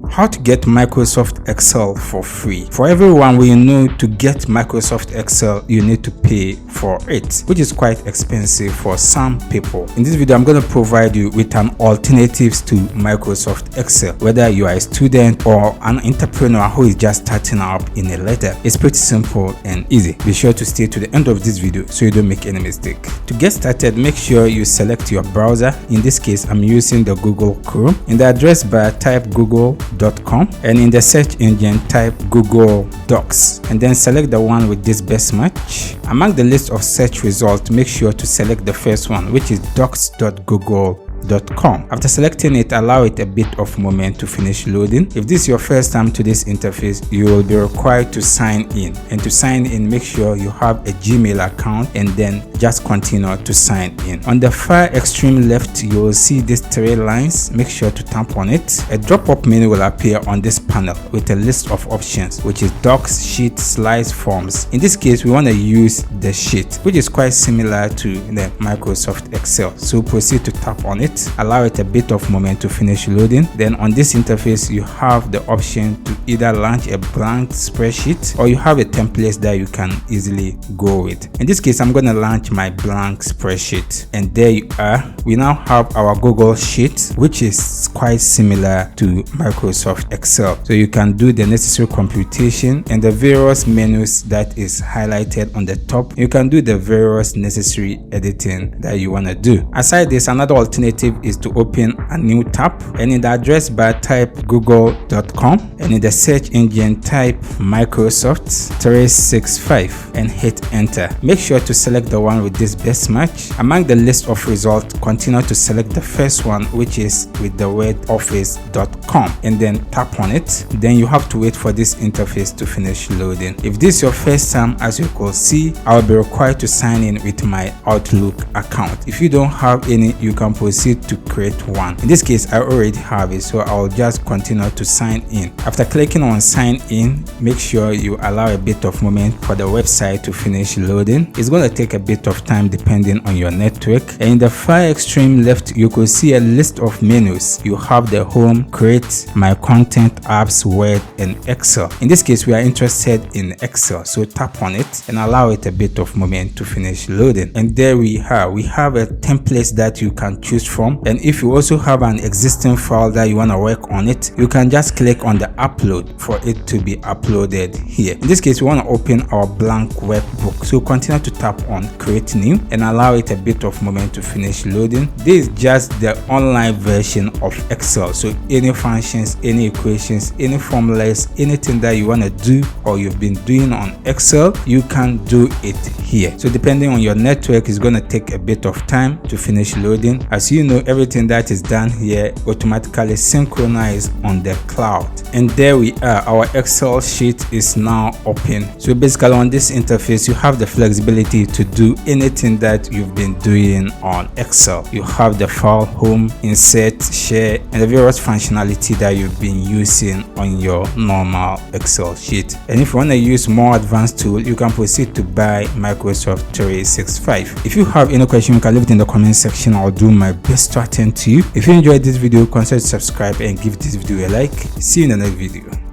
How to get Microsoft Excel for free. For everyone, we know to get Microsoft Excel, you need to pay for it, which is quite expensive for some people. In this video, I'm going to provide you with an alternatives to Microsoft Excel, whether you are a student or an entrepreneur who is just starting up in a letter. It's pretty simple and easy. Be sure to stay to the end of this video so you don't make any mistake. To get started, make sure you select your browser. In this case, I'm using the Google Chrome. In the address bar, type google.com, and in the search engine, type Google Docs, and then select the one with this best match. Among the list of search results, make sure to select the first one, which is docs.google.com. After selecting it, allow it a bit of moment to finish loading. If this is your first time to this interface, you will be required to sign in. And to sign in, make sure you have a Gmail account and then just continue to sign in. On the far extreme left, you will see these three lines. Make sure to tap on it. A drop-up menu will appear on this panel with a list of options, which is Docs, Sheet, Slides, Forms. In this case, we want to use the Sheet, which is quite similar to the Microsoft Excel. So proceed to tap on it. Allow it a bit of moment to finish loading. Then on this interface, you have the option to either launch a blank spreadsheet or you have a template that you can easily go with. In this case, I'm going to launch my blank spreadsheet, and there you are. We now have our Google Sheet, which is quite similar to Microsoft Excel. So you can do the necessary computation and the various menus that is highlighted on the top. You can do the various necessary editing that you want to do. Aside this, another alternative is to open a new tab, and in the address bar, type google.com, and in the search engine, type Microsoft 365 and hit enter. Make sure to select the one with this best match. Among the list of results, continue to select the first one, which is with the word office.com, and then tap on it. Then you have to wait for this interface to finish loading. If this is your first time, as you can see, I will be required to sign in with my Outlook account. If you don't have any, you can proceed to create one. In this case, I already have it, so I'll just continue to sign in. After clicking on sign in, make sure you allow a bit of moment for the website to finish loading. It's going to take a bit of time depending on your network. And in the far extreme left, you could see a list of menus. You have the home, create, my content, apps, Word, and Excel. In this case, we are interested in Excel, so tap on it and allow it a bit of moment to finish loading. And there we are. We have a template that you can choose from. And if you also have an existing file that you want to work on it, you can just click on the upload for it to be uploaded here. In this case, we want to open our blank workbook, so continue to tap on create new and allow it a bit of moment to finish loading. This is just the online version of Excel, so any functions, any equations, any formulas, anything that you want to do or you've been doing on Excel, you can do it here. So depending on your network, it's going to take a bit of time to finish loading. As you know, everything that is done here automatically synchronized on the cloud. And there we are. Our Excel sheet is now open. So basically on this interface, you have the flexibility to do anything that you've been doing on Excel. You have the file, home, insert, share, and the various functionality that you've been using on your normal Excel sheet. And if you want to use more advanced tool, you can proceed to buy Microsoft 365. If you have any question, you can leave it in the comment section. I'll do my best to attend to you. If you enjoyed this video, consider subscribe and give this video a like. See you in the next video.